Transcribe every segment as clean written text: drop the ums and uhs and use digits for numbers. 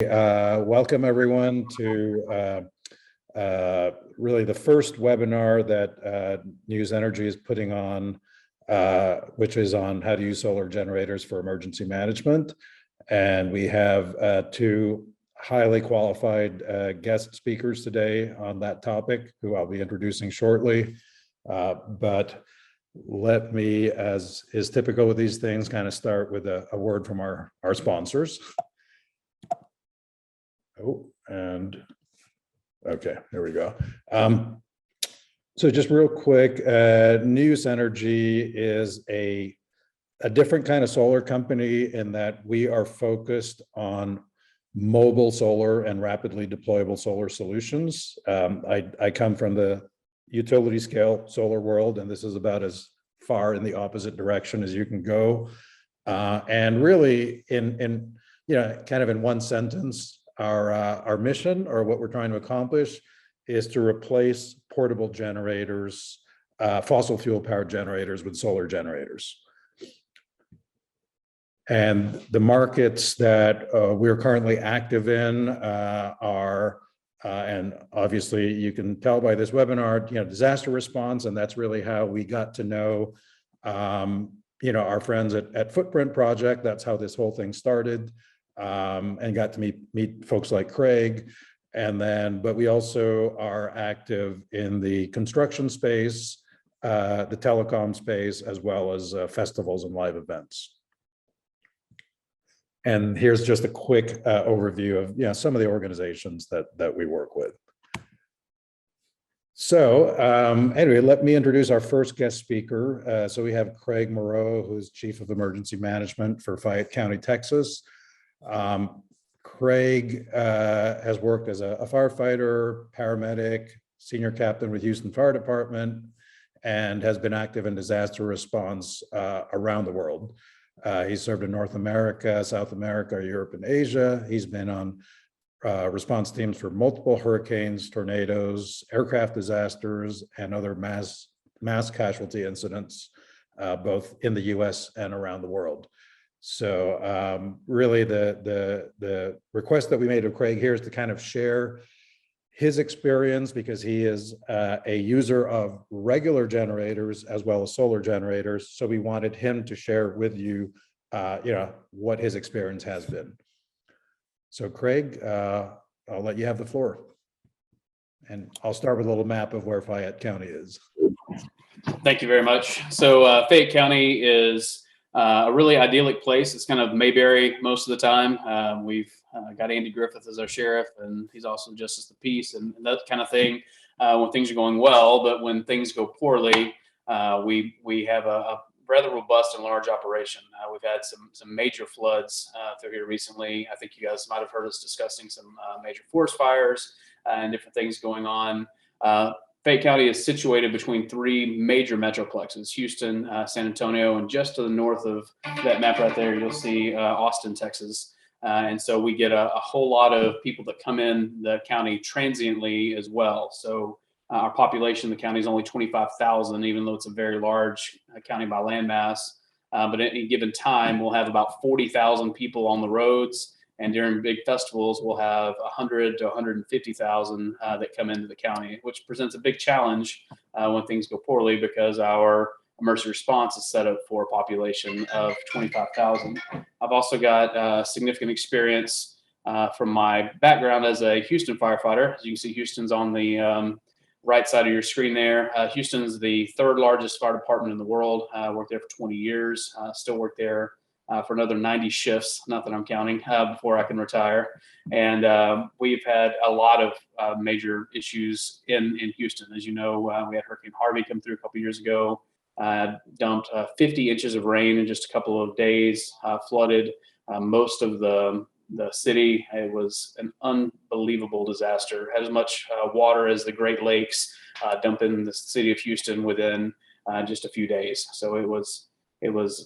Welcome everyone to really the first webinar that News Energy is putting on, which is on how to use solar generators for emergency management. And we have two highly qualified guest speakers today on that topic, who I'll be introducing shortly. But let me, as is typical with these things, kind of start with a word from our sponsors. Oh, and okay, there we go. So just real quick, News Energy is a different kind of solar company in that we are focused on mobile solar and rapidly deployable solar solutions. I come from the utility scale solar world, and this is about as far in the opposite direction as you can go. And really, in kind of in one sentence, our mission, or what we're trying to accomplish, is to replace portable generators, fossil fuel powered generators, with solar generators. And the markets that we're currently active in are, and obviously you can tell by this webinar, disaster response, and that's really how we got to know, our friends at Footprint Project. That's how this whole thing started. And got to meet folks like Craig. But we also are active in the construction space, the telecom space, as well as festivals and live events. And here's just a quick overview of some of the organizations that we work with. So anyway, let me introduce our first guest speaker. So we have Craig Moreau, who's Chief of Emergency Management for Fayette County, Texas. Craig has worked as a firefighter, paramedic, senior captain with Houston Fire Department, and has been active in disaster response around the world. He's served in North America, South America, Europe, and Asia. He's been on response teams for multiple hurricanes, tornadoes, aircraft disasters, and other mass casualty incidents, both in the US and around the world. So really the request that we made of Craig here is to kind of share his experience, because he is a user of regular generators as well as solar generators. So we wanted him to share with you, what his experience has been. So Craig, I'll let you have the floor. And I'll start with a little map of where Fayette County is. Thank you very much. So Fayette County is a really idyllic place. It's kind of Mayberry most of the time. We've got Andy Griffith as our sheriff, and he's also justice of the peace and that kind of thing when things are going well. But when things go poorly, we have a rather robust and large operation. We've had some major floods through here recently. I think you guys might have heard us discussing some major forest fires and different things going on. Fayette County is situated between three major metroplexes: Houston, San Antonio, and just to the north of that map right there, you'll see Austin, Texas. And so we get a whole lot of people that come in the county transiently as well. So our population in the county is only 25,000, even though it's a very large county by landmass. But at any given time, we'll have about 40,000 people on the roads. And during big festivals, we'll have 100 to 150,000 that come into the county, which presents a big challenge when things go poorly, because our emergency response is set up for a population of 25,000. I've also got significant experience from my background as a Houston firefighter. As you can see, Houston's on the right side of your screen there. Houston's the third largest fire department in the world. I worked there for 20 years, still work there for another 90 shifts, not that I'm counting, before I can retire. And we've had a lot of major issues in Houston. As you know, we had Hurricane Harvey come through a couple years ago, dumped 50 inches of rain in just a couple of days, flooded most of the city. It was an unbelievable disaster. Had as much water as the Great Lakes dumped in the city of Houston within just a few days. So it was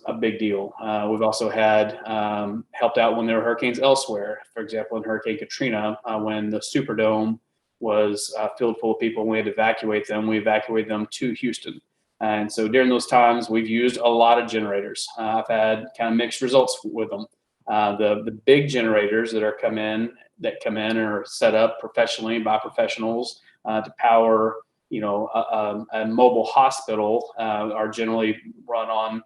a big deal. We've also had helped out when there were hurricanes elsewhere. For example, in Hurricane Katrina, when the Superdome was filled full of people and we had to evacuate them, we evacuated them to Houston. And so during those times, we've used a lot of generators. I've had kind of mixed results with them. The big generators that come in are set up professionally by professionals to power, a mobile hospital, are generally run on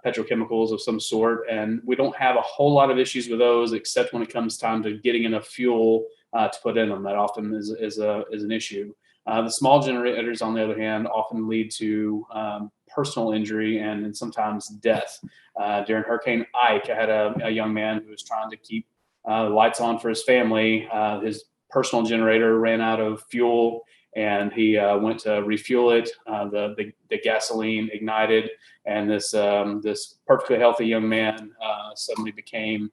petrochemicals of some sort, and we don't have a whole lot of issues with those, except when it comes time to getting enough fuel to put in them. That often is an issue. The small generators, on the other hand, often lead to personal injury and sometimes death. During Hurricane Ike, I had a young man who was trying to keep the lights on for his family. His personal generator ran out of fuel, and he went to refuel it. The gasoline ignited, and this perfectly healthy young man suddenly became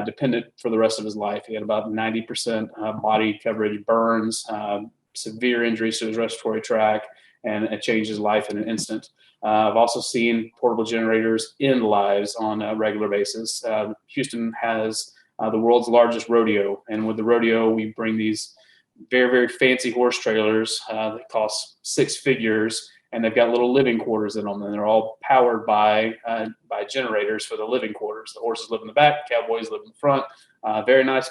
dependent for the rest of his life. He had about 90% body coverage burns, severe injuries to his respiratory tract, and it changed his life in an instant. I've also seen portable generators end lives on a regular basis. Houston has the world's largest rodeo, and with the rodeo, we bring these very, very fancy horse trailers that cost six figures, and they've got little living quarters in them, and they're all powered by generators for the living quarters. The horses live in the back, cowboys live in the front. Very nice,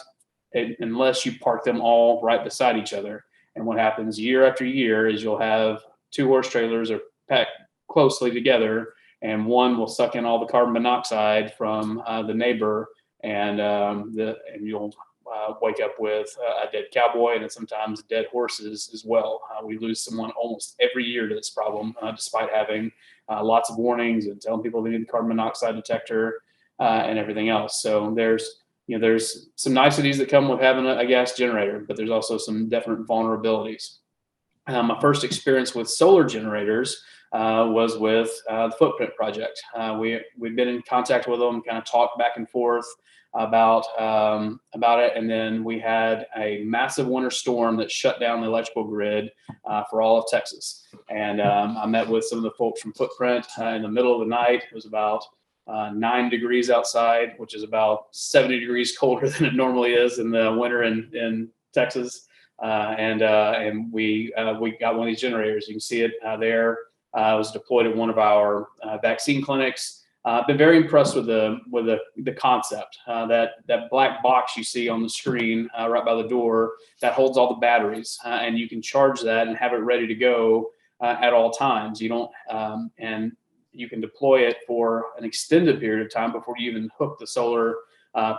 unless you park them all right beside each other. And what happens year after year is you'll have two horse trailers are packed closely together, and one will suck in all the carbon monoxide from the neighbor, and you'll wake up with a dead cowboy and sometimes dead horses as well. We lose someone almost every year to this problem, despite having lots of warnings and telling people they need the carbon monoxide detector and everything else. So there's some niceties that come with having a gas generator, but there's also some definite vulnerabilities. My first experience with solar generators was with the Footprint project. We'd been in contact with them, kind of talked back and forth about it, and then we had a massive winter storm that shut down the electrical grid for all of Texas. And I met with some of the folks from Footprint in the middle of the night. It was about 9 degrees outside, which is about 70 degrees colder than it normally is in the winter in Texas. And we got one of these generators. You can see it there. It was deployed at one of our vaccine clinics. I've been very impressed with the concept. That black box you see on the screen right by the door, that holds all the batteries, and you can charge that and have it ready to go at all times. You don't and you can deploy it for an extended period of time before you even hook the solar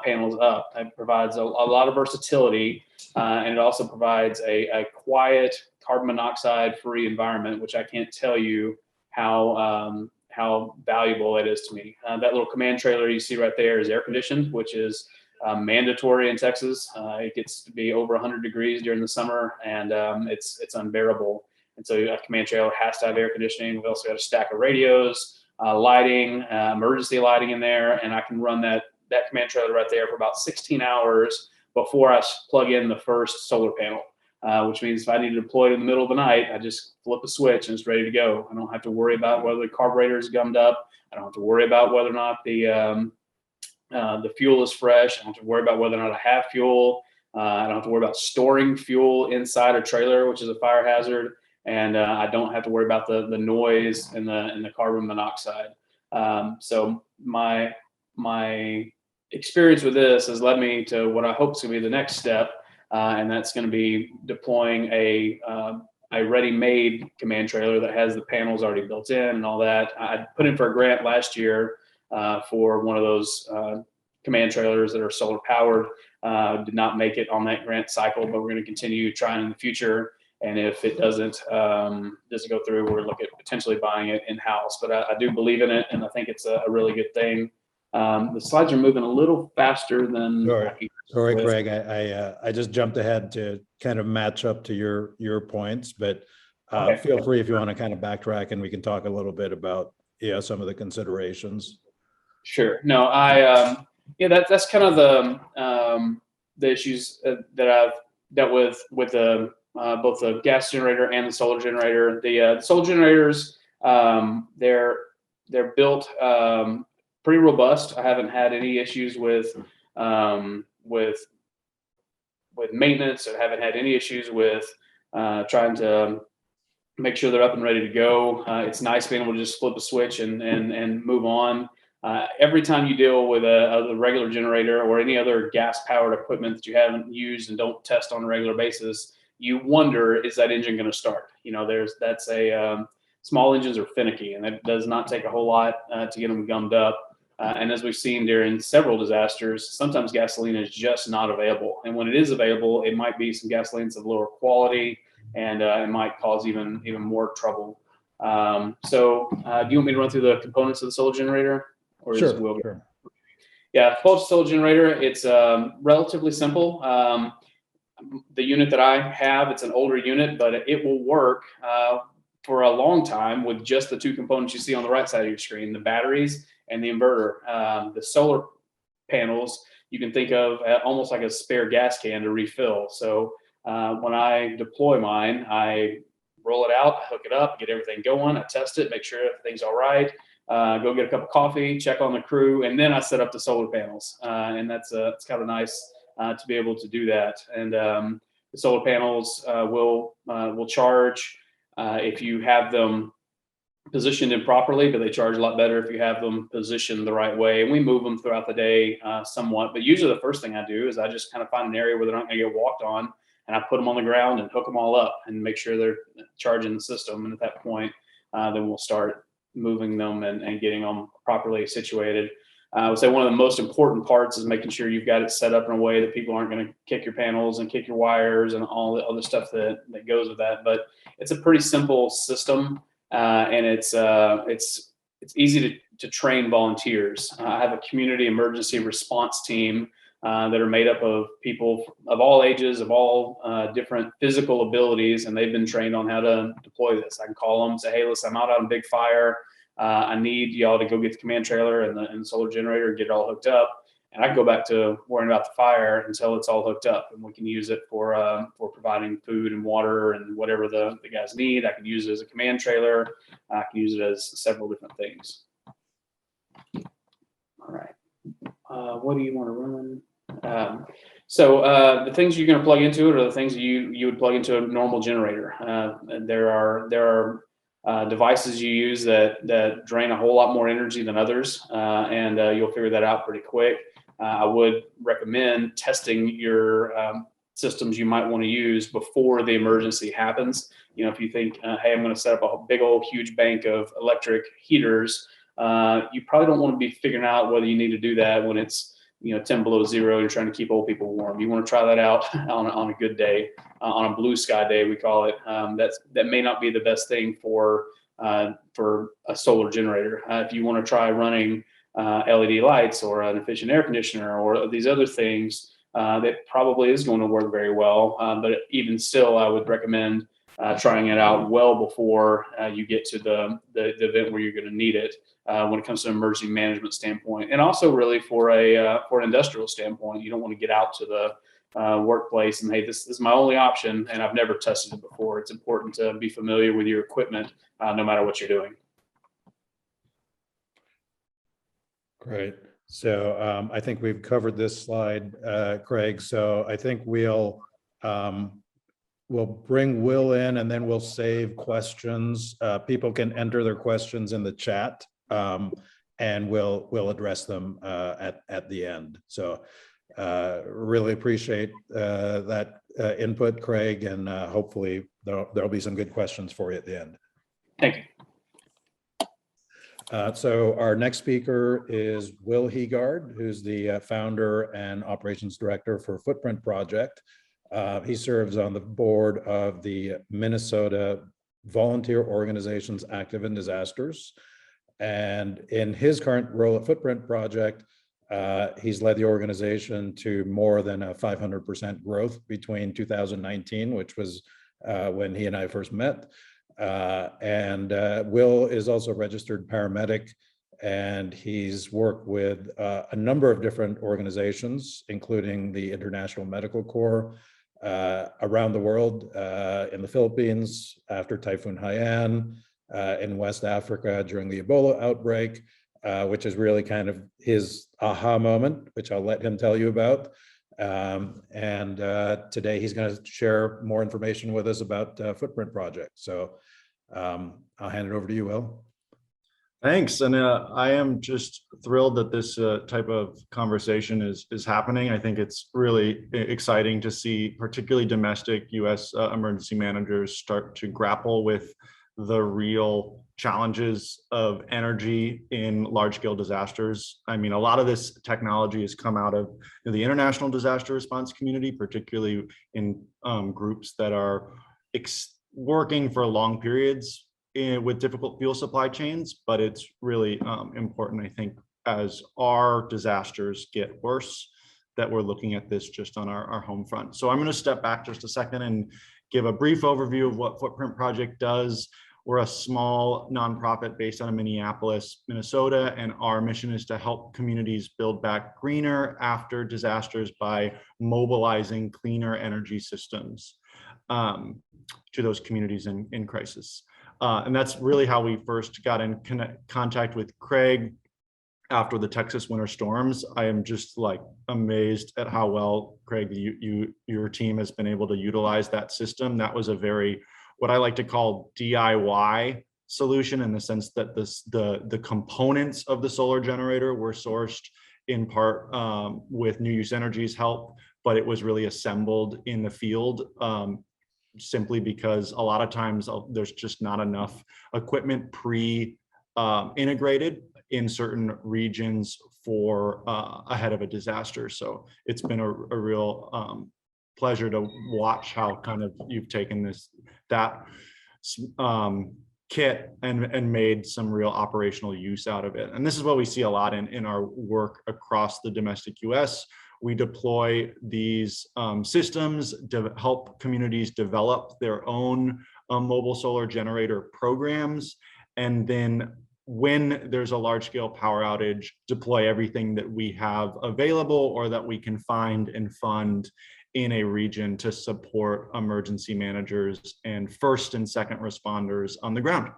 panels up. It provides a lot of versatility, and it also provides a quiet, carbon monoxide free environment, which I can't tell you how valuable it is to me. That little command trailer you see right there is air conditioned, which is mandatory in Texas. It gets to be over 100 degrees during the summer, and it's unbearable. And so a command trailer has to have air conditioning. We've also got a stack of radios, lighting, emergency lighting in there, and I can run that command trailer right there for about 16 hours before I plug in the first solar panel. Which means if I need to deploy it in the middle of the night, I just flip a switch and it's ready to go. I don't have to worry about whether the carburetor is gummed up. I don't have to worry about whether or not the fuel is fresh. I don't have to worry about whether or not I have fuel. I don't have to worry about storing fuel inside a trailer, which is a fire hazard. And I don't have to worry about the noise and the carbon monoxide. So my experience with this has led me to what I hope is going to be the next step. And that's going to be deploying a ready-made command trailer that has the panels already built in and all that. I put in for a grant last year for one of those command trailers that are solar powered. Did not make it on that grant cycle, but we're going to continue trying in the future. And if it doesn't go through, we're looking at potentially buying it in-house. But I do believe in it, and I think it's a really good thing. The slides are moving a little faster than. Sorry, Craig. I just jumped ahead to kind of match up to your points, but okay. Feel free if you want to kind of backtrack, and we can talk a little bit about some of the considerations. Sure. No, that's kind of the issues that I've dealt with both the gas generator and the solar generator. The solar generators, they're built pretty robust. I haven't had any issues with maintenance. I haven't had any issues with trying to make sure they're up and ready to go. It's nice being able to just flip a switch and move on. Every time you deal with a regular generator or any other gas-powered equipment that you haven't used and don't test on a regular basis, you wonder, is that engine going to start? You know, small engines are finicky, and it does not take a whole lot to get them gummed up. And as we've seen during several disasters, sometimes gasoline is just not available. And when it is available, it might be some gasolines of lower quality, and it might cause even more trouble. Do you want me to run through the components of the solar generator? Or Sure, is Will? sure. Yeah, voltage solar generator, it's relatively simple. The unit that I have, it's an older unit, but it will work for a long time with just the two components you see on the right side of your screen, the batteries and the inverter. The solar panels, you can think of almost like a spare gas can to refill. So when I deploy mine, I roll it out, hook it up, get everything going, I test it, make sure everything's all right. Go get a cup of coffee, check on the crew, and then I set up the solar panels. And it's kind of nice to be able to do that. And the solar panels will charge if you have them positioned improperly, but they charge a lot better if you have them positioned the right way. And we move them throughout the day somewhat. But usually the first thing I do is I just kind of find an area where they're not going to get walked on, and I put them on the ground and hook them all up and make sure they're charging the system. And at that point, then we'll start moving them and getting them properly situated. I would say one of the most important parts is making sure you've got it set up in a way that people aren't going to kick your panels and kick your wires and all the other stuff that goes with that. But it's a pretty simple system, and it's easy to train volunteers. I have a community emergency response team that are made up of people of all ages, of all different physical abilities, and they've been trained on how to deploy this. I can call them and say, hey, listen, I'm out on a big fire. I need y'all to go get the command trailer and the solar generator and get it all hooked up. And I can go back to worrying about the fire until it's all hooked up, and we can use it for providing food and water and whatever the guys need. I can use it as a command trailer. I can use it as several different things. All right. What do you want to run? The things you're going to plug into it are the things you would plug into a normal generator. And there are devices you use that drain a whole lot more energy than others, and you'll figure that out pretty quick. I would recommend testing your systems you might want to use before the emergency happens. You know, if you think, hey, I'm going to set up a big old huge bank of electric heaters, you probably don't want to be figuring out whether you need to do that when it's 10 below zero. You're trying to keep old people warm. You want to try that out on a good day, on a blue sky day, we call it. That may not be the best thing for a solar generator. If you want to try running LED lights or an efficient air conditioner or these other things, that probably is going to work very well. But even still, I would recommend trying it out well before you get to the event where you're going to need it. When it comes to an emergency management standpoint, and also really for an industrial standpoint, you don't want to get out to the workplace and, hey, this is my only option, and I've never tested it before. It's important to be familiar with your equipment, no matter what you're doing. Great. So I think we've covered this slide, Craig. So I think we'll bring Will in, and then we'll save questions. People can enter their questions in the chat. And we'll address them at the end. So really appreciate that input, Craig, and hopefully there'll be some good questions for you at the end. Thank you. So our next speaker is Will Heegaard, who's the founder and operations director for Footprint Project. He serves on the board of the Minnesota Volunteer Organizations Active in Disasters. And in his current role at Footprint Project, he's led the organization to more than a 500% growth between 2019, which was when he and I first met. Will is also a registered paramedic, and he's worked with a number of different organizations, including the International Medical Corps around the world, in the Philippines after Typhoon Haiyan, in West Africa during the Ebola outbreak, which is really kind of his aha moment, which I'll let him tell you about. Today he's going to share more information with us about Footprint Project. So I'll hand it over to you, Will. Thanks, and I am just thrilled that this type of conversation is happening. I think it's really exciting to see, particularly domestic U.S. Emergency managers start to grapple with the real challenges of energy in large-scale disasters. I mean, a lot of this technology has come out of the international disaster response community, particularly in groups that are working for long periods with difficult fuel supply chains, but it's really important, I think, as our disasters get worse, that we're looking at this just on our home front. So I'm going to step back just a second and give a brief overview of what Footprint Project does. We're a small nonprofit based out of Minneapolis, Minnesota, and our mission is to help communities build back greener after disasters by mobilizing cleaner energy systems to those communities in crisis. And that's really how we first got in contact with Craig after the Texas winter storms. I am just like amazed at how well, Craig, your team has been able to utilize that system. That was a very, what I like to call DIY solution, in the sense that the components of the solar generator were sourced in part with New Use Energy's help, but it was really assembled in the field. Simply because a lot of times there's just not enough equipment integrated in certain regions for ahead of a disaster. So it's been a real pleasure to watch how kind of you've taken that kit and made some real operational use out of it. And this is what we see a lot in our work across the domestic US. We deploy these systems to help communities develop their own mobile solar generator programs. And then when there's a large scale power outage, deploy everything that we have available or that we can find and fund in a region to support emergency managers and first and second responders on the ground.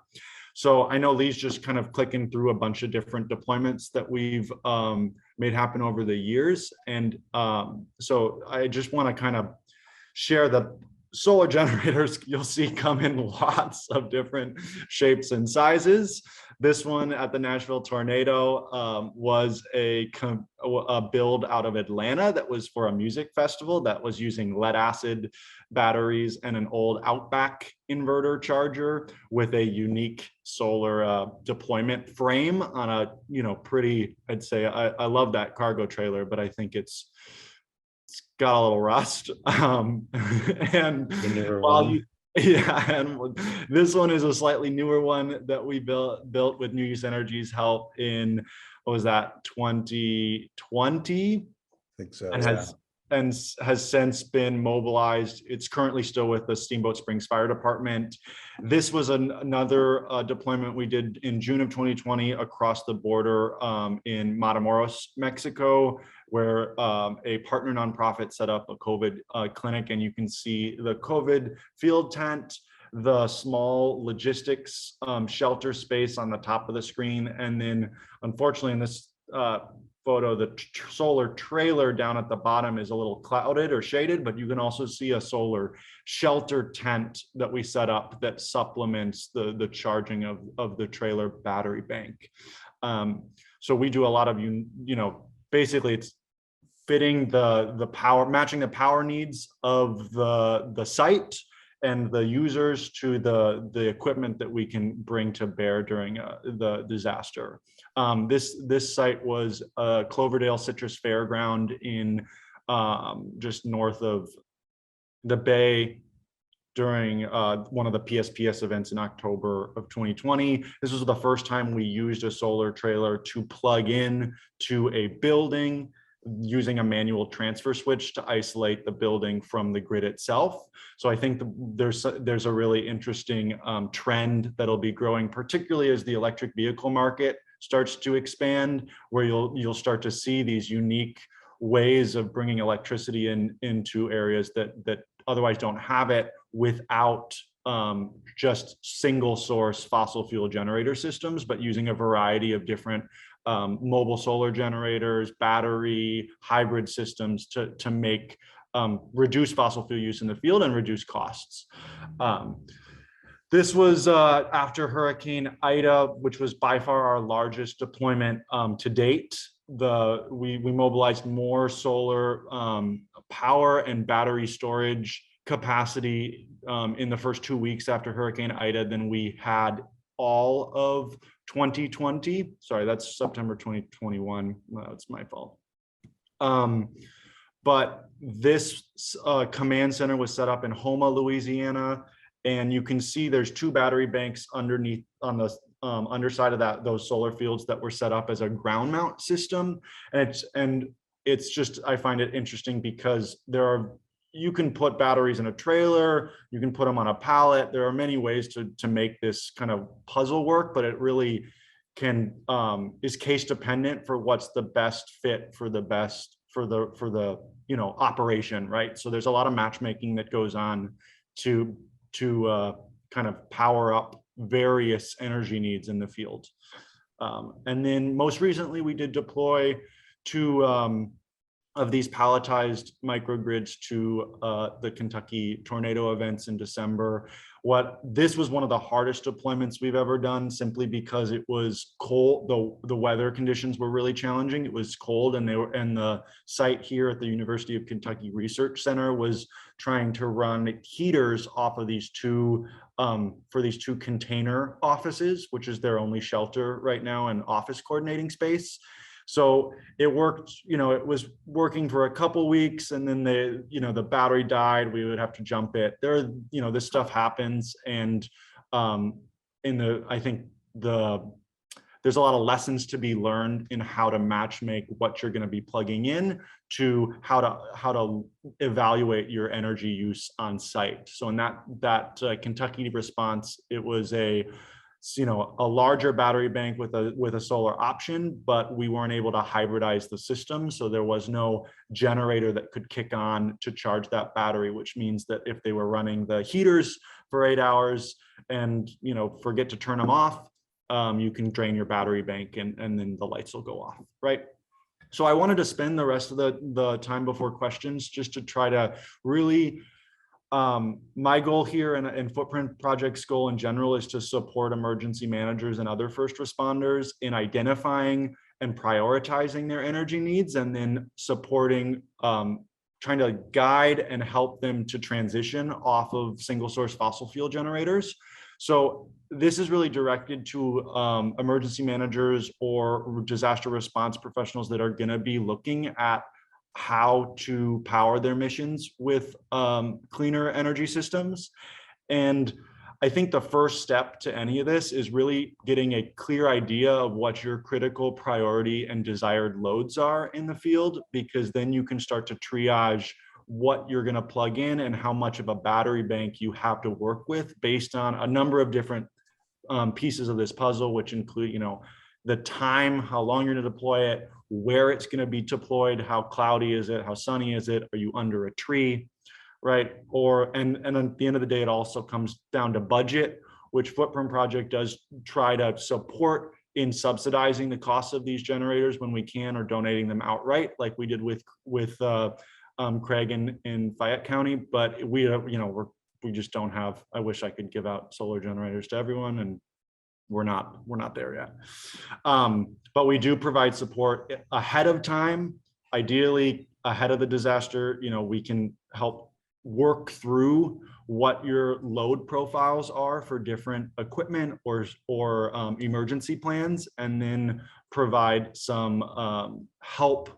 So I know Lee's just kind of clicking through a bunch of different deployments that we've made happen over the years. And so I just want to kind of share the solar generators you'll see come in lots of different shapes and sizes. This one at the Nashville Tornado was a build out of Atlanta that was for a music festival that was using lead acid batteries and an old Outback inverter charger with a unique solar deployment frame on a, pretty, I'd say, I love that cargo trailer, but I think it's got a little rust. And this one is a slightly newer one that we built with New Use Energy's help in, what was that, 2020? I think so. And has since been mobilized. It's currently still with the Steamboat Springs Fire Department. This was another deployment we did in June of 2020 across the border in Matamoros, Mexico, where a partner nonprofit set up a COVID clinic, and you can see the COVID field tent, the small logistics shelter space on the top of the screen, and then unfortunately in this photo, the solar trailer down at the bottom is a little clouded or shaded, but you can also see a solar shelter tent that we set up that supplements the charging of the trailer battery bank. So we do a lot of, basically it's fitting the power, matching the power needs of the site and the users to the equipment that we can bring to bear during the disaster. This site was Cloverdale Citrus Fairground in just north of the Bay during one of the PSPS events in October of 2020. This was the first time we used a solar trailer to plug in to a building using a manual transfer switch to isolate the building from the grid itself. So I think there's a really interesting trend that'll be growing, particularly as the electric vehicle market starts to expand, where you'll start to see these unique ways of bringing electricity into areas that otherwise don't have it without just single source fossil fuel generator systems, but using a variety of different mobile solar generators, battery, hybrid systems to make reduce fossil fuel use in the field and reduce costs. This was after Hurricane Ida, which was by far our largest deployment to date. We mobilized more solar power and battery storage capacity in the first 2 weeks after Hurricane Ida than we had all of 2020. Sorry, that's September 2021. That's my fault. But this command center was set up in Houma, Louisiana. And you can see there's 2 battery banks underneath on the underside of those solar fields that were set up as a ground mount system. And it's just, I find it interesting because you can put batteries in a trailer, you can put them on a pallet. There are many ways to make this kind of puzzle work, but it really is case dependent for what's the best fit for the operation, right? So there's a lot of matchmaking that goes on to kind of power up various energy needs in the field. And then most recently, we did deploy 2 of these palletized microgrids to the Kentucky tornado events in December. This was one of the hardest deployments we've ever done, simply because it was cold. The weather conditions were really challenging. It was cold, and the site here at the University of Kentucky Research Center was trying to run heaters off of these 2 for these 2 container offices, which is their only shelter right now and office coordinating space. So it worked, it was working for a couple weeks, and then the battery died. We would have to jump it. This stuff happens, and I think there's a lot of lessons to be learned in how to match make what you're going to be plugging in to how to evaluate your energy use on site. So in that Kentucky response, it was a larger battery bank with a solar option, but we weren't able to hybridize the system. So there was no generator that could kick on to charge that battery, which means that if they were running the heaters for 8 hours and, forget to turn them off, you can drain your battery bank and then the lights will go off, right? So I wanted to spend the rest of the time before questions just to try to really, my goal here and Footprint Project's goal in general is to support emergency managers and other first responders in identifying and prioritizing their energy needs, and then supporting, trying to guide and help them to transition off of single source fossil fuel generators. So this is really directed to emergency managers or disaster response professionals that are going to be looking at how to power their missions with cleaner energy systems. And I think the first step to any of this is really getting a clear idea of what your critical priority and desired loads are in the field, because then you can start to triage what you're going to plug in and how much of a battery bank you have to work with based on a number of different pieces of this puzzle, which include, the time, how long you're going to deploy it, where it's going to be deployed, how cloudy is it, how sunny is it, are you under a tree, right? And at the end of the day, it also comes down to budget, which Footprint Project does try to support in subsidizing the cost of these generators when we can, or donating them outright, like we did with Craig in Fayette County. But we just don't have. I wish I could give out solar generators to everyone, and we're not there yet. But we do provide support ahead of time, ideally ahead of the disaster. We can help work through what your load profiles are for different equipment or emergency plans, and then provide some help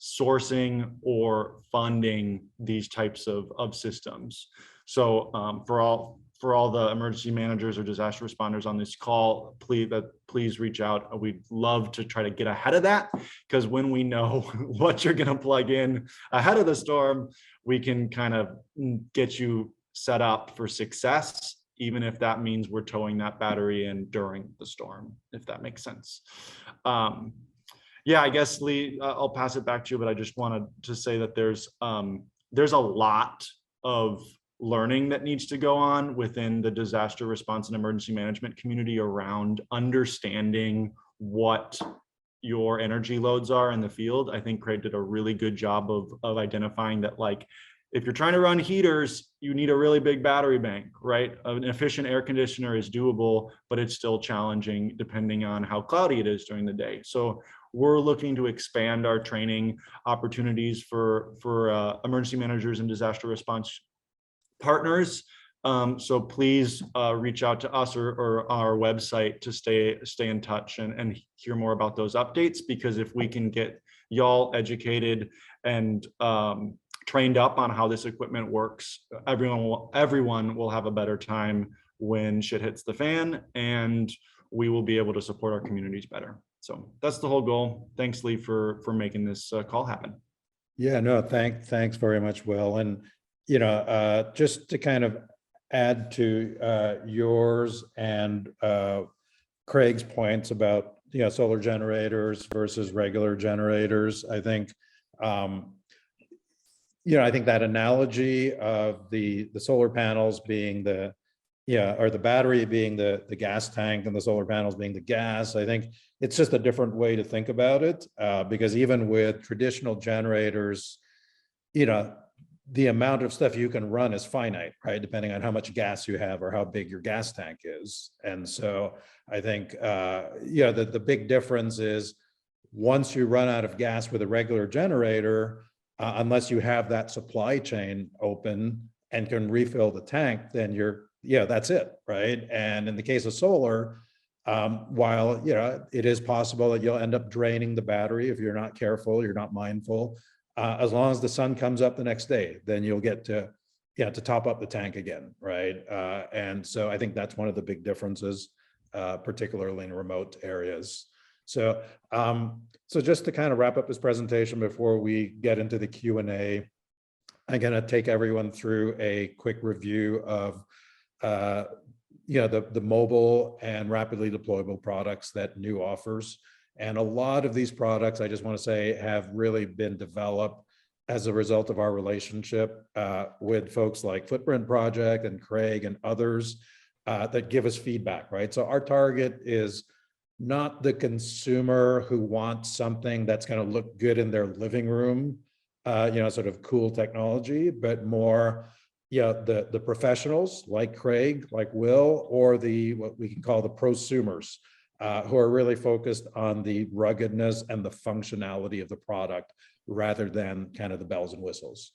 sourcing or funding these types of systems. So for all the emergency managers or disaster responders on this call, please reach out. We'd love to try to get ahead of that, because when we know what you're going to plug in ahead of the storm, we can kind of get you set up for success, even if that means we're towing that battery in during the storm, if that makes sense. Yeah, I guess, Lee, I'll pass it back to you, but I just wanted to say that there's a lot of learning that needs to go on within the disaster response and emergency management community around understanding what your energy loads are in the field. I think Craig did a really good job of identifying that, like, if you're trying to run heaters, you need a really big battery bank, right? An efficient air conditioner is doable, but it's still challenging depending on how cloudy it is during the day. So we're looking to expand our training opportunities for emergency managers and disaster response partners. So please reach out to us or our website to stay in touch and hear more about those updates, because if we can get y'all educated and trained up on how this equipment works, everyone will have a better time when shit hits the fan, and we will be able to support our communities better. So that's the whole goal. Thanks, Lee, for making this call happen. Yeah, no, thanks very much, Will. And, just to kind of add to yours and Craig's points about, solar generators versus regular generators, I think, I think that analogy of the solar panels being or the battery being the gas tank and the solar panels being the gas, I think it's just a different way to think about it, because even with traditional generators, the amount of stuff you can run is finite, right? Depending on how much gas you have or how big your gas tank is. And so I think, the big difference is once you run out of gas with a regular generator, unless you have that supply chain open and can refill the tank, then that's it, right? And in the case of solar, while, it is possible that you'll end up draining the battery if you're not careful, you're not mindful, as long as the sun comes up the next day, then you'll get to top up the tank again, right? And so I think that's one of the big differences, particularly in remote areas. So, just to kind of wrap up this presentation before we get into the Q&A, I'm going to take everyone through a quick review of, the mobile and rapidly deployable products that New offers. And a lot of these products, I just want to say, have really been developed as a result of our relationship with folks like Footprint Project and Craig and others that give us feedback, right? So our target is not the consumer who wants something that's going to look good in their living room, sort of cool technology, but more, the professionals like Craig, like Will, or what we can call the prosumers, who are really focused on the ruggedness and the functionality of the product rather than kind of the bells and whistles.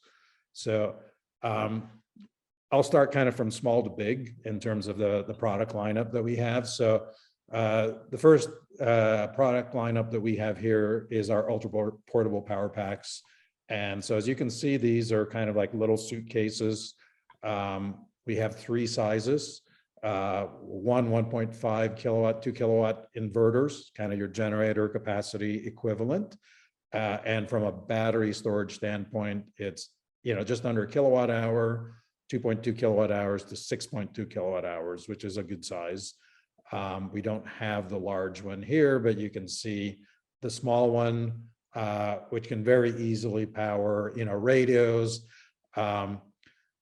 So I'll start kind of from small to big in terms of the product lineup that we have. So the first product lineup that we have here is our ultra portable power packs. And so as you can see, these are kind of like little suitcases. We have 3 sizes. 1.5 kilowatt, 2 kilowatt inverters, kind of your generator capacity equivalent. And from a battery storage standpoint, it's, just under a kilowatt hour, 2.2 kilowatt hours to 6.2 kilowatt hours, which is a good size. We don't have the large one here, but you can see the small one, which can very easily power, radios.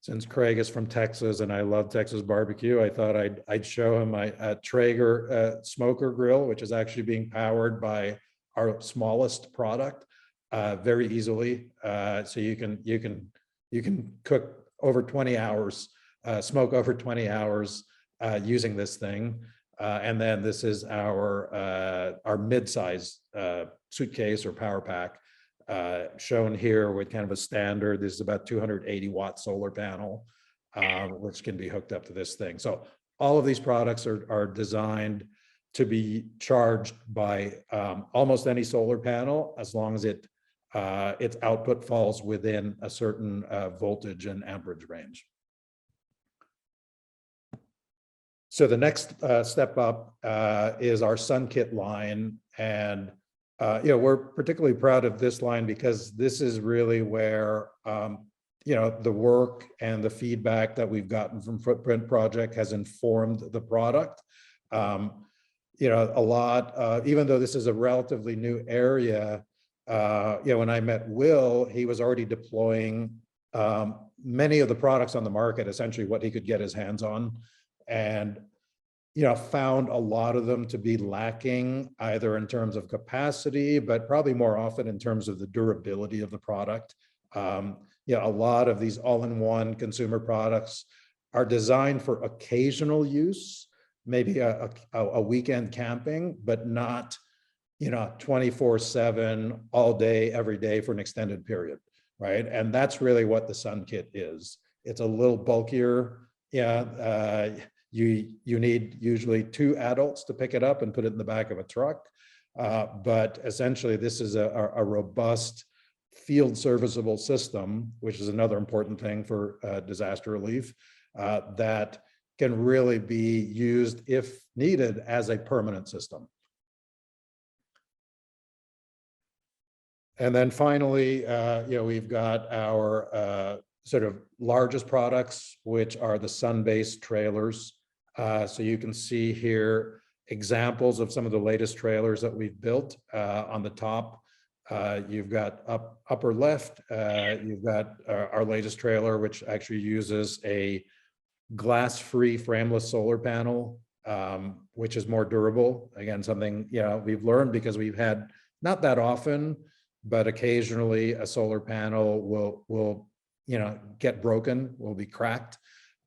Since Craig is from Texas and I love Texas barbecue, I thought I'd show him my Traeger smoker grill, which is actually being powered by our smallest product very easily. So you can cook over 20 hours, smoke over 20 hours using this thing. And then this is our mid-size suitcase or power pack. Shown here with kind of a standard. This is about 280 watt solar panel, which can be hooked up to this thing. So all of these products are designed to be charged by almost any solar panel, as long as its output falls within a certain voltage and amperage range. So the next step up is our SunKit line. And we're particularly proud of this line because this is really where, the work and the feedback that we've gotten from Footprint Project has informed the product. A lot, even though this is a relatively new area, when I met Will, he was already deploying many of the products on the market, essentially what he could get his hands on. And found a lot of them to be lacking either in terms of capacity, but probably more often in terms of the durability of the product. a lot of these all-in-one consumer products are designed for occasional use, maybe a weekend camping, but not 24/7 all day, every day for an extended period, right? And that's really what the SunKit is. It's a little bulkier. You need usually 2 adults to pick it up and put it in the back of a truck. But essentially, this is a robust field serviceable system, which is another important thing for disaster relief, that can really be used if needed as a permanent system. And then finally, we've got our sort of largest products, which are the sun-based trailers. So you can see here examples of some of the latest trailers that we've built. On the top, you've got upper left, you've got our latest trailer, which actually uses a glass-free frameless solar panel, which is more durable. Again, something we've learned because we've had, not that often, but occasionally a solar panel will get broken, will be cracked.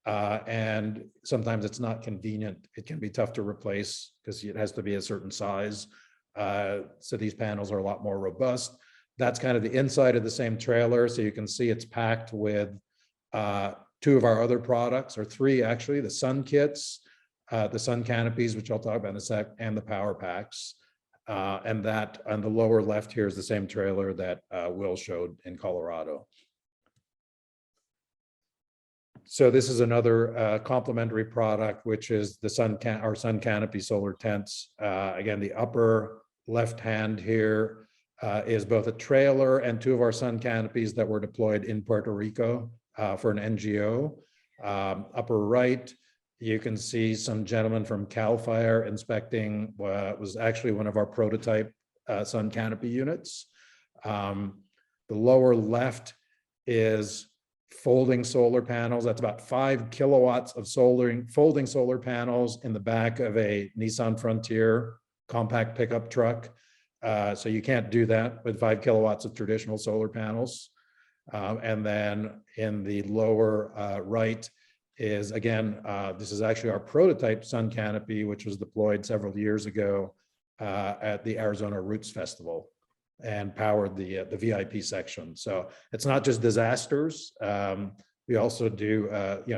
And sometimes it's not convenient. It can be tough to replace because it has to be a certain size. So these panels are a lot more robust. That's kind of the inside of the same trailer. So you can see it's packed with 2 of our other products, or 3 actually, the SunKits, the Sun Canopies, which I'll talk about in a sec, and the Power Packs. And that on the lower left here is the same trailer that Will showed in Colorado. So this is another complementary product, which is the our Sun Canopy solar tents. Again, the upper left hand here is both a trailer and 2 of our Sun Canopies that were deployed in Puerto Rico for an NGO. Upper right, you can see some gentlemen from CAL FIRE inspecting what was actually one of our prototype Sun Canopy units. The lower left is folding solar panels. That's about 5 kilowatts of folding solar panels in the back of a Nissan Frontier compact pickup truck. So you can't do that with 5 kilowatts of traditional solar panels. And then in the lower right is, again, this is actually our prototype Sun Canopy, which was deployed several years ago at the Arizona Roots Festival and powered the VIP section. So it's not just disasters. We also do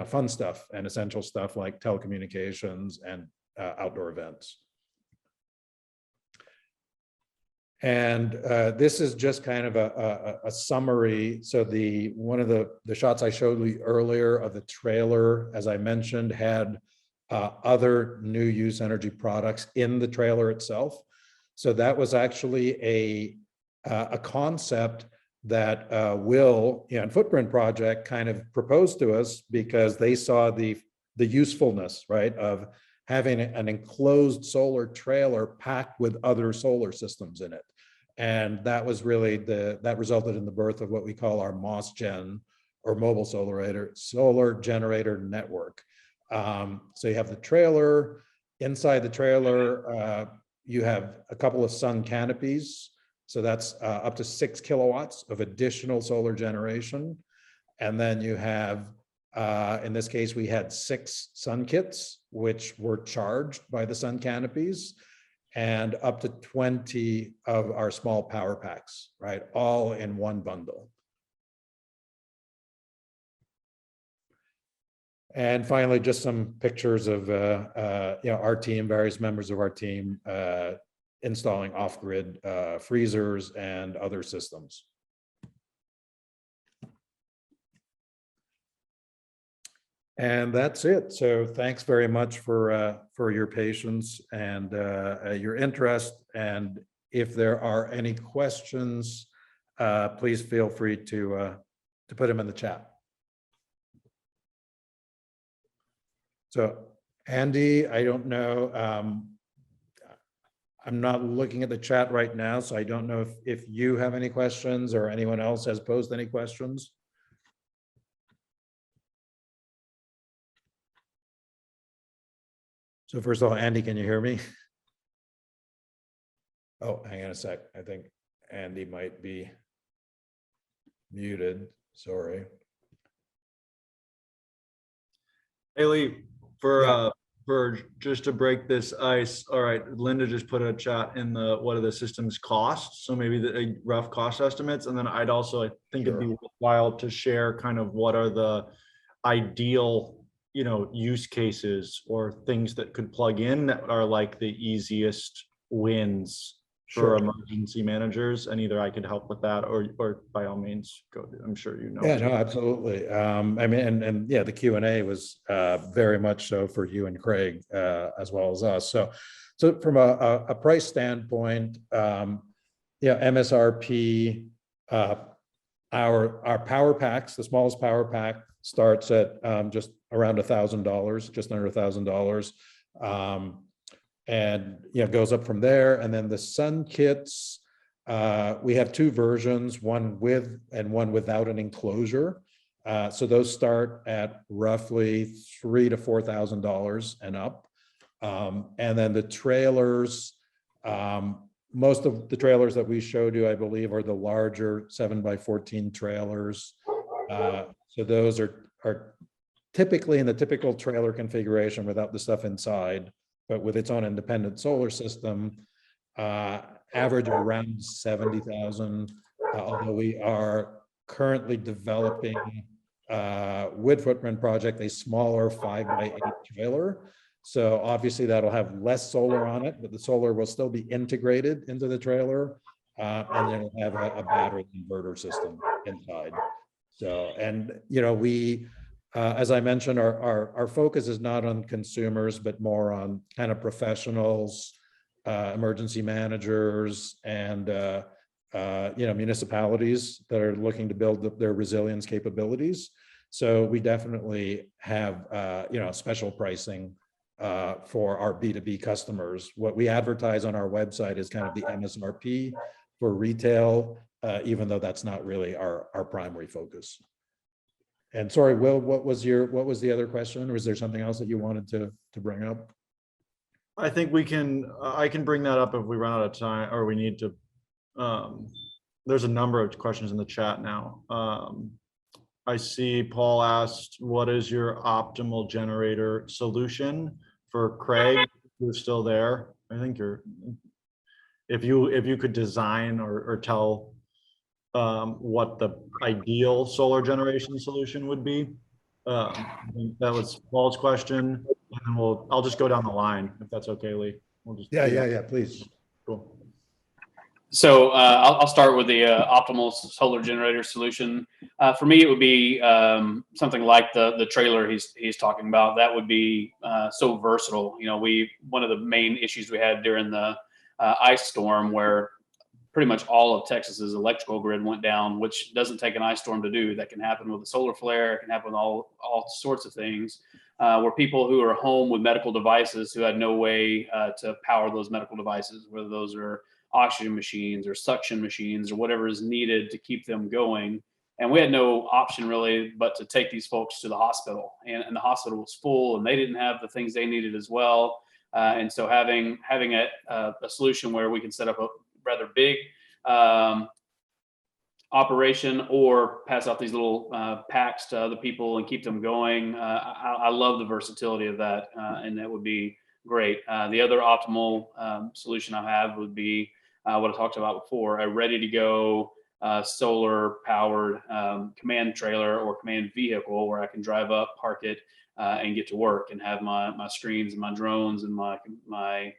fun stuff and essential stuff like telecommunications and outdoor events. And this is just kind of a summary. So one of the shots I showed you earlier of the trailer, as I mentioned, had other new use energy products in the trailer itself. So that was actually a concept that Will and Footprint Project kind of proposed to us because they saw the usefulness, right, of having an enclosed solar trailer packed with other solar systems in it. And that was really that resulted in the birth of what we call our MOSGen, or mobile solar generator network. So you have the trailer. Inside the trailer, you have a couple of Sun Canopies. So that's up to 6 kilowatts of additional solar generation. And then you have, in this case, we had 6 SunKits, which were charged by the Sun Canopies, and up to 20 of our small power packs, right? All in one bundle. And finally, just some pictures of our team, various members of our team, installing off-grid freezers and other systems. And that's it. So thanks very much for your patience and your interest. And if there are any questions, please feel free to put them in the chat. So Andy, I don't know. I'm not looking at the chat right now, so I don't know if you have any questions or anyone else has posed any questions. So first of all, Andy, can you hear me? Oh, hang on a sec. I think Andy might be muted. Sorry. Haley, for Yeah. for just to break this ice, all right, Linda just put a chat in the what are the systems costs, so maybe the rough cost estimates, and then I'd also, I think it'd be worthwhile to share kind of what are the ideal, use cases or things that could plug in that are like the easiest wins for Sure. emergency managers, and either I could help with that or by all means go. I'm sure you know. Yeah, no, absolutely. I mean, and yeah, the Q&A was very much so for you and Craig as well as us. So from a price standpoint, MSRP, our power packs, the smallest power pack starts at just around $1,000, just under $1,000, and goes up from there. And then the SunKits. We have two versions, one with and one without an enclosure. So those start at roughly $3,000 to $4,000 and up. And then the trailers, most of the trailers that we showed you, I believe, are the larger 7x14 trailers. So those are typically in the typical trailer configuration without the stuff inside, but with its own independent solar system. Average around 70,000, although we are currently developing wood footprint project, a smaller 5x8 trailer. So obviously that'll have less solar on it, but the solar will still be integrated into the trailer, and then it'll have a battery inverter system inside. So, and we, as I mentioned, our focus is not on consumers, but more on kind of professionals, emergency managers, and municipalities that are looking to build their resilience capabilities. So we definitely have special pricing for our B2B customers. What we advertise on our website is kind of the MSRP for retail, even though that's not really our primary focus. And sorry, Will, what was the other question? Or was there something else that you wanted to bring up? I think I can bring that up if we run out of time or we need to. There's a number of questions in the chat now. I see Paul asked, what is your optimal generator solution? For Craig, who's still there? I think if you could design or tell what the ideal solar generation solution would be. I think that was Paul's question. And I'll just go down the line if that's okay, Lee. We'll just Yeah, please. Cool. So I'll start with the optimal solar generator solution. For me, it would be something like the trailer he's talking about. That would be so versatile. One of the main issues we had during the ice storm, where pretty much all of Texas's electrical grid went down, which doesn't take an ice storm to do. That can happen with a solar flare. It can happen with all sorts of things. Where people who are home with medical devices who had no way to power those medical devices, whether those are oxygen machines or suction machines or whatever is needed to keep them going. And we had no option really but to take these folks to the hospital. And the hospital was full and they didn't have the things they needed as well. And so having a solution where we can set up a rather big operation or pass out these little packs to other people and keep them going. I love the versatility of that, and that would be great. The other optimal solution I have would be what I talked about before, a ready to go solar powered command trailer or command vehicle where I can drive up, park it, and get to work and have my screens and my drones and my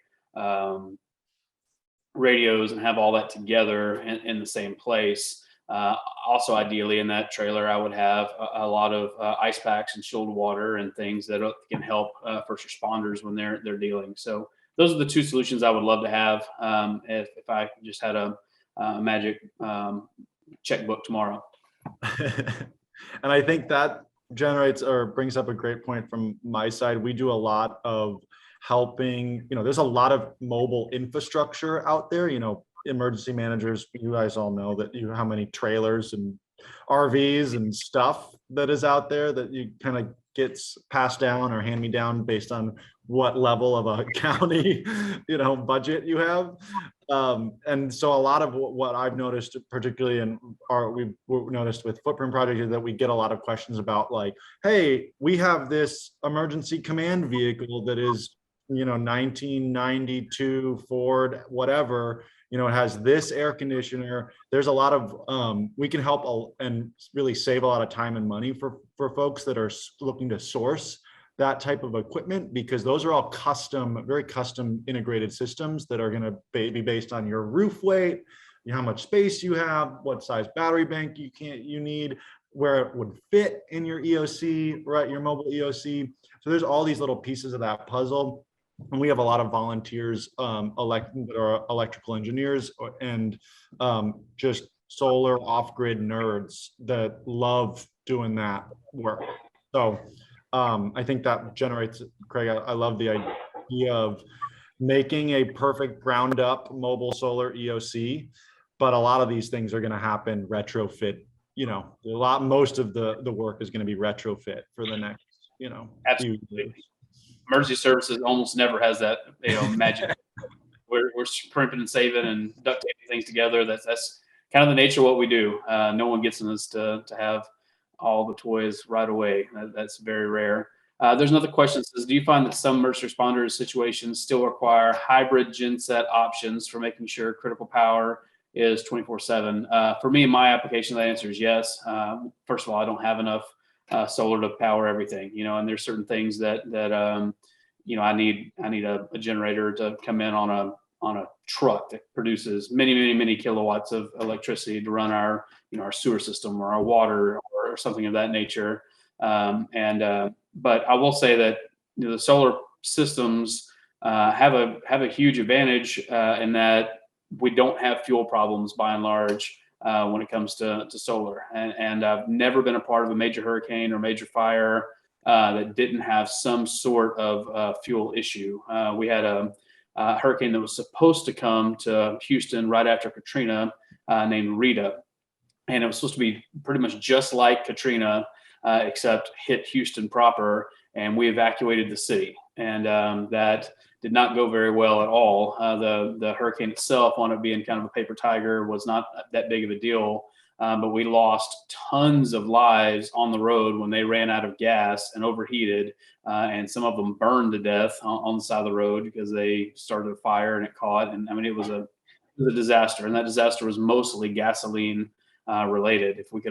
radios and have all that together in the same place. Also, ideally in that trailer, I would have a lot of ice packs and chilled water and things that can help first responders when they're dealing. So those are the two solutions I would love to have if I just had a magic checkbook tomorrow. And I think that generates or brings up a great point from my side. We do a lot of helping, there's a lot of mobile infrastructure out there, emergency managers, you guys all know that how many trailers and RVs and stuff that is out there that you kind of gets passed down or hand me down based on what level of a county, budget you have. And so a lot of what I've noticed, particularly we've noticed with footprint projects, is that we get a lot of questions about like, hey, we have this emergency command vehicle that is, 1992 Ford, whatever, it has this air conditioner. There's a lot of, we can help and really save a lot of time and money for folks that are looking to source that type of equipment, because those are all very custom integrated systems that are going to be based on your roof weight, how much space you have, what size battery bank you need, where it would fit in your EOC, right? Your mobile EOC. So there's all these little pieces of that puzzle. And we have a lot of volunteers, electrical engineers and just solar off-grid nerds that love doing that work. So I think that generates, Craig, I love the idea of making a perfect ground up mobile solar EOC, but a lot of these things are going to happen retrofit. Most of the work is going to be retrofit for the next, Absolutely. few years. Emergency services almost never has that, magic. we're primping and saving and duct taping things together. That's kind of the nature of what we do. No one gets us to have all the toys right away. That's very rare. There's another question that says, do you find that some emergency responders situations still require hybrid genset options for making sure critical power is 24/7? For me, in my application, the answer is yes. First of all, I don't have enough solar to power everything, and there's certain things that I need a generator to come in on a truck that produces many kilowatts of electricity to run our sewer system or our water or something of that nature. But I will say that the solar systems have a huge advantage in that we don't have fuel problems by and large when it comes to solar. And I've never been a part of a major hurricane or major fire that didn't have some sort of fuel issue. We had a hurricane that was supposed to come to Houston right after Katrina named Rita. And it was supposed to be pretty much just like Katrina, except hit Houston proper, and we evacuated the city. And that did not go very well at all. The hurricane itself wound up being kind of a paper tiger, was not that big of a deal, but we lost tons of lives on the road when they ran out of gas and overheated, and some of them burned to death on the side of the road because they started a fire and it caught. And I mean, it was a disaster, and that disaster was mostly gasoline related. If we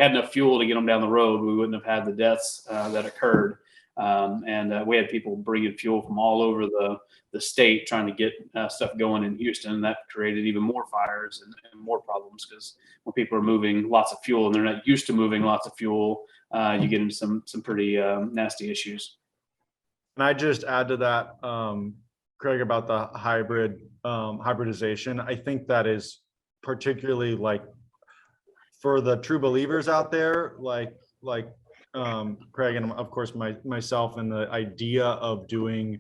had enough fuel to get them down the road, we wouldn't have had the deaths that occurred. And we had people bringing fuel from all over the state trying to get stuff going in Houston. That created even more fires and more problems, because when people are moving lots of fuel and they're not used to moving lots of fuel, you get into some pretty nasty issues. And I just add to that, Craig, about the hybridization. I think that is particularly like for the true believers out there, like Craig and of course myself, and the idea of doing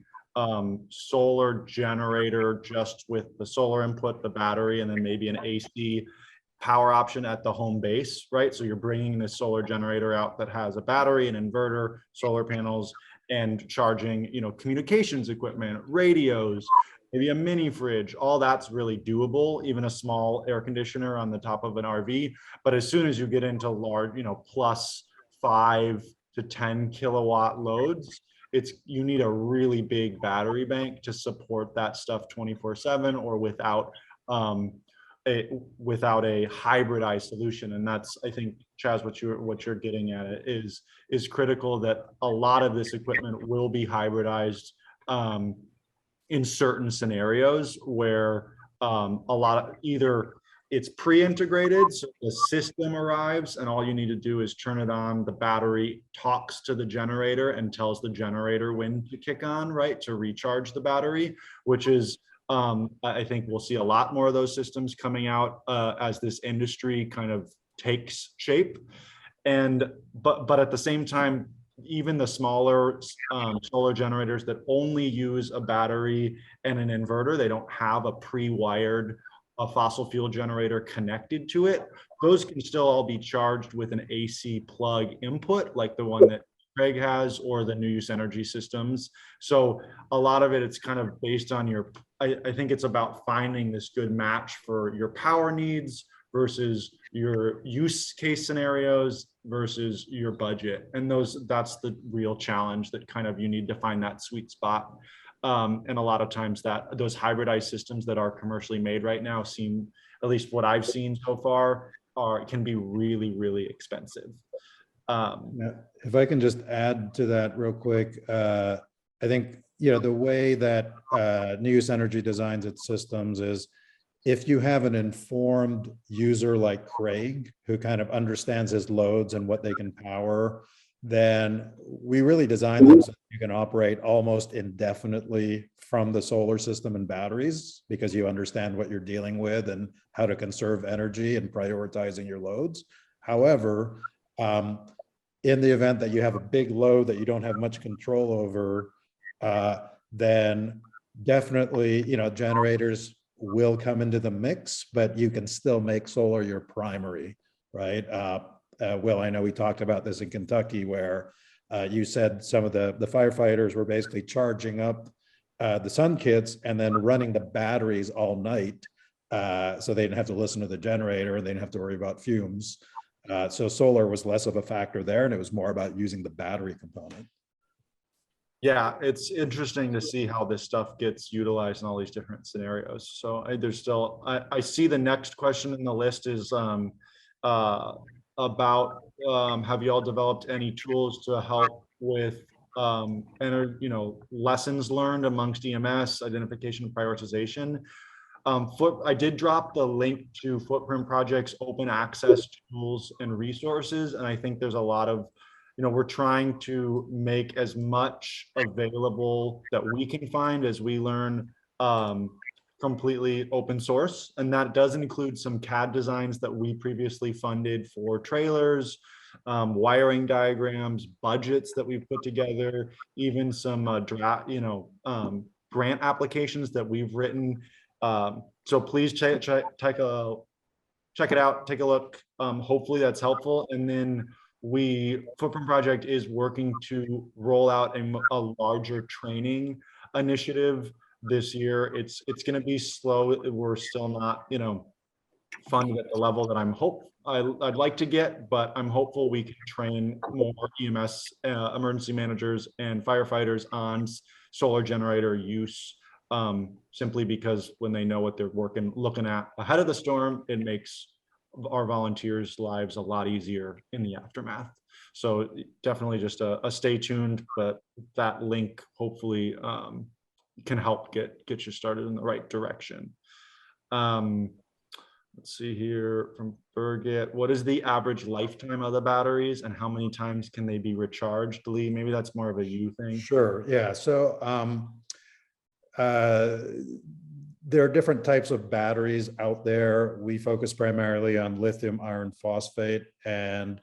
solar generator just with the solar input, the battery, and then maybe an AC power option at the home base, right? So you're bringing this solar generator out that has a battery, an inverter, solar panels, and charging, communications equipment, radios, maybe a mini fridge. All that's really doable, even a small air conditioner on the top of an RV. But as soon as you get into large, plus 5 to 10 kilowatt loads, you need a really big battery bank to support that stuff 24/7, or without a hybridized solution. And that's, I think, Chaz, what you're getting at is critical, that a lot of this equipment will be hybridized in certain scenarios where a lot of either it's pre-integrated, so the system arrives and all you need to do is turn it on, the battery talks to the generator and tells the generator when to kick on, right, to recharge the battery, which is I think we'll see a lot more of those systems coming out as this industry kind of takes shape. But at the same time, even the smaller solar generators that only use a battery and an inverter, they don't have a pre-wired fossil fuel generator connected to it, those can still all be charged with an AC plug input, like the one that Craig has or the new use energy systems. So a lot of it, it's kind of based on your, I think it's about finding this good match for your power needs versus your use case scenarios versus your budget. And that's the real challenge, that kind of you need to find that sweet spot. And a lot of times that those hybridized systems that are commercially made right now seem, at least what I've seen so far, can be really, really expensive. Yeah, if I can just add to that real quick, I think, the way that New Use Energy designs its systems is, if you have an informed user like Craig, who kind of understands his loads and what they can power, then we really design them so that you can operate almost indefinitely from the solar system and batteries, because you understand what you're dealing with and how to conserve energy and prioritizing your loads. However, in the event that you have a big load that you don't have much control over, then definitely, generators will come into the mix, but you can still make solar your primary, right? Will, I know we talked about this in Kentucky, where you said some of the firefighters were basically charging up the SunKits and then running the batteries all night, so they didn't have to listen to the generator and they didn't have to worry about fumes. So solar was less of a factor there, and it was more about using the battery component. Yeah, it's interesting to see how this stuff gets utilized in all these different scenarios. So there's still, I see the next question in the list is about, have you all developed any tools to help with lessons learned amongst EMS, identification and prioritization? I did drop the link to Footprint Project's open access tools and resources, and I think there's a lot of, we're trying to make as much available that we can find as we learn, completely open source. And that does include some CAD designs that we previously funded for trailers, wiring diagrams, budgets that we've put together, even some grant applications that we've written. So please check it out, take a look. Hopefully that's helpful. And then Footprint Project is working to roll out a larger training initiative this year. It's going to be slow. We're still not, funded at the level that I'd like to get, but I'm hopeful we can train more EMS, emergency managers and firefighters on solar generator use, simply because when they know what they're looking at ahead of the storm, it makes our volunteers' lives a lot easier in the aftermath. So definitely just a stay tuned, but that link hopefully can help get you started in the right direction. Let's see here from Birgit. What is the average lifetime of the batteries and how many times can they be recharged? Lee, maybe that's more of a you thing. Sure, yeah. So there are different types of batteries out there. We focus primarily on lithium iron phosphate, and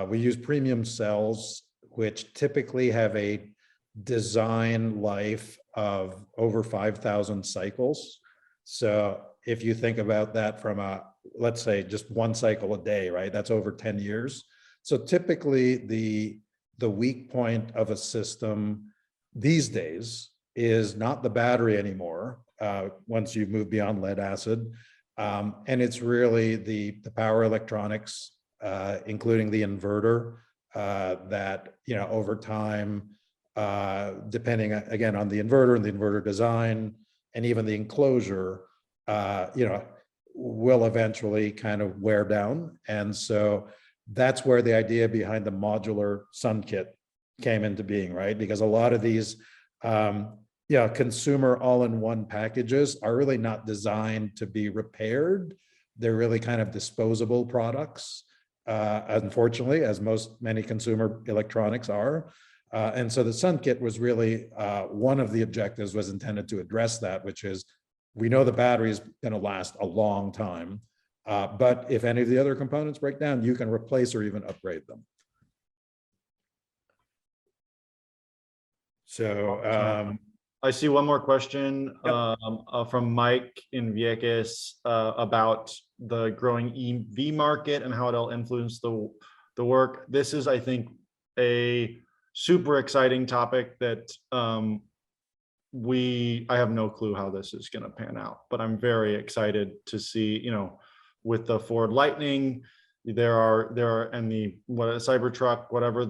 we use premium cells, which typically have a design life of over 5,000 cycles. So if you think about that from let's say just one cycle a day, right? That's over 10 years. So typically the weak point of a system these days is not the battery anymore, once you've moved beyond lead acid. And it's really the power electronics, including the inverter, that, over time, depending again on the inverter and the inverter design, and even the enclosure, will eventually kind of wear down. And so that's where the idea behind the modular SunKit came into being, right? Because a lot of these consumer all-in-one packages are really not designed to be repaired. They're really kind of disposable products, unfortunately, as many consumer electronics are. And so the SunKit was really, one of the objectives was intended to address that, which is, we know the battery is going to last a long time, but if any of the other components break down, you can replace or even upgrade them. So I see one more question from Mike in Vieques about the growing EV market and how it'll influence the work. This is, I think, a super exciting topic that I have no clue how this is going to pan out, but I'm very excited to see, with the Ford Lightning, there are and the Cybertruck, whatever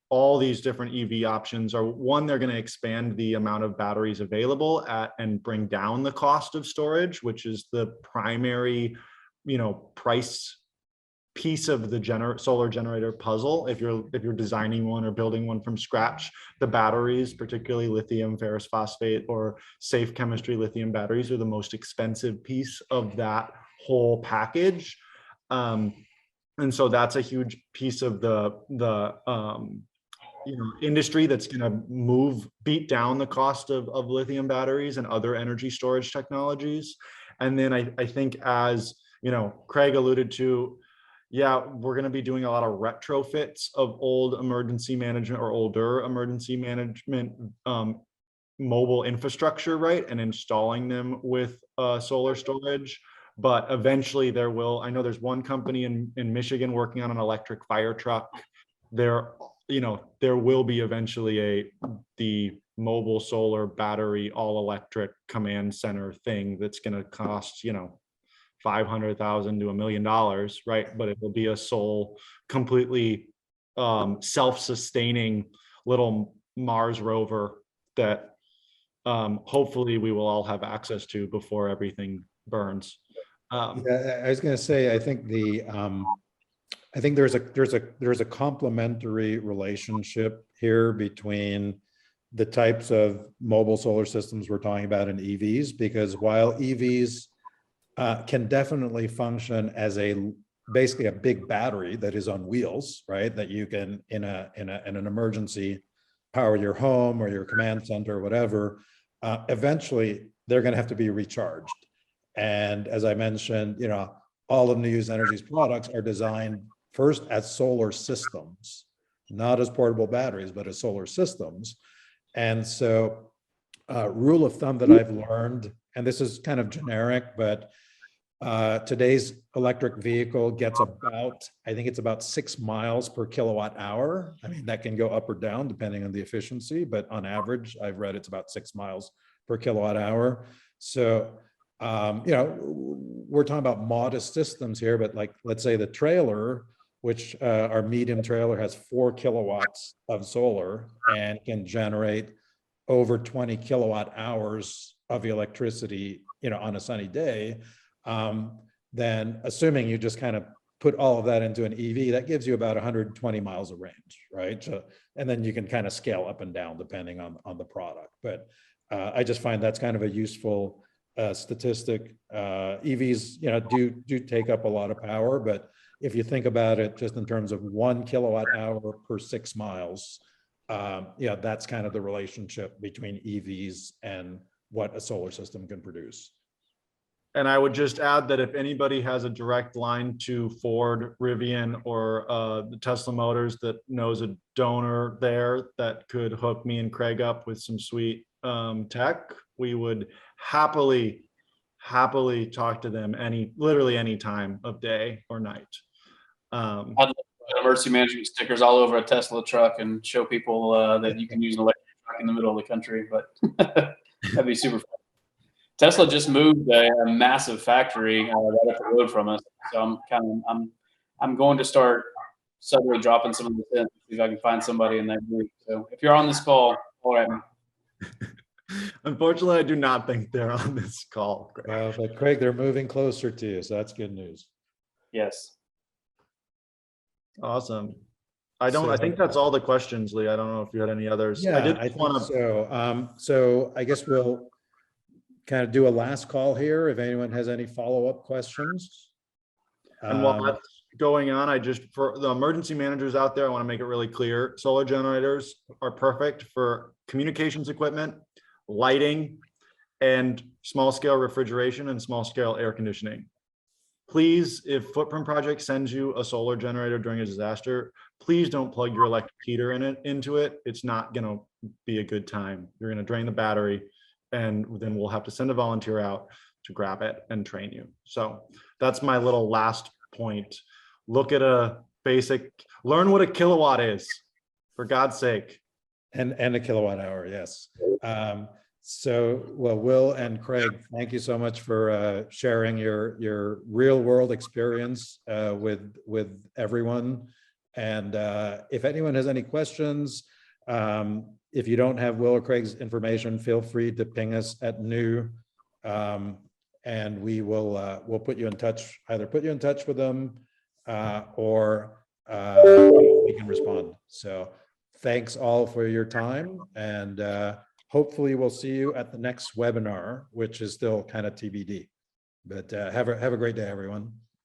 all these different EV options are. One, they're going to expand the amount of batteries available and bring down the cost of storage, which is the primary, price piece of the solar generator puzzle. If you're designing one or building one from scratch, the batteries, particularly lithium, ferrous phosphate, or safe chemistry lithium batteries, are the most expensive piece of that whole package. And so that's a huge piece of the industry that's going to beat down the cost of lithium batteries and other energy storage technologies. And then I think, as Craig alluded to, we're going to be doing a lot of retrofits of older emergency management mobile infrastructure, right? And installing them with solar storage. But eventually I know there's one company in Michigan working on an electric fire truck. There will be eventually the mobile solar battery, all electric command center thing that's going to cost, $500,000 to $1 million, right? But it will be a completely self-sustaining little Mars rover that hopefully we will all have access to before everything burns. I was going to say, I think there's a complementary relationship here between the types of mobile solar systems we're talking about in EVs, because while EVs can definitely function as basically a big battery that is on wheels, right? That you can in an emergency power your home or your command center or whatever. Eventually, they're going to have to be recharged. And as I mentioned, all of New Use Energy's products are designed first as solar systems, not as portable batteries, but as solar systems. And so, rule of thumb that I've learned, and this is kind of generic, but today's electric vehicle gets I think it's about 6 miles per kilowatt hour. I mean, that can go up or down depending on the efficiency, but on average, I've read it's about 6 miles per kilowatt hour. So, we're talking about modest systems here, but like, let's say the trailer, which our medium trailer has 4 kilowatts of solar and can generate over 20 kilowatt hours of electricity, on a sunny day. Then assuming you just kind of put all of that into an EV, that gives you about 120 miles of range, right? So, and then you can kind of scale up and down depending on the product. But I just find that's kind of a useful statistic. EVs, do take up a lot of power, but if you think about it just in terms of 1 kilowatt hour per 6 miles, that's kind of the relationship between EVs and what a solar system can produce. And I would just add that if anybody has a direct line to Ford, Rivian, or the Tesla Motors that knows a donor there that could hook me and Craig up with some sweet tech, we would happily talk to them literally any time of day or night. I'd love emergency management stickers all over a Tesla truck and show people that you can use an electric truck in the middle of the country, but that'd be super fun. Tesla just moved a massive factory right up the road from us, so I'm going to start suddenly dropping some of the hints, see if I can find somebody in that group. So if you're on this call, all right. Unfortunately, I do not think they're on this call. But Craig, they're moving closer to you, so that's good news. Yes. Awesome. I think that's all the questions, Lee. I don't know if you had any others. Yeah, I think so. So I guess we'll kind of do a last call here if anyone has any follow-up questions. And while that's going on, for the emergency managers out there, I want to make it really clear, solar generators are perfect for communications equipment, lighting, and small scale refrigeration and small scale air conditioning. Please, if Footprint Project sends you a solar generator during a disaster, please don't plug your electric heater into it. It's not going to be a good time. You're going to drain the battery, and then we'll have to send a volunteer out to grab it and train you. So that's my little last point. Look at learn what a kilowatt is. For God's sake. And a kilowatt hour, yes. So, well, Will and Craig, thank you so much for sharing your real world experience with everyone. And if anyone has any questions, if you don't have Will or Craig's information, feel free to ping us at new, and we'll put you in touch, either put you in touch with them or we can respond. So thanks all for your time, and hopefully we'll see you at the next webinar, which is still kind of TBD. But have a great day, everyone.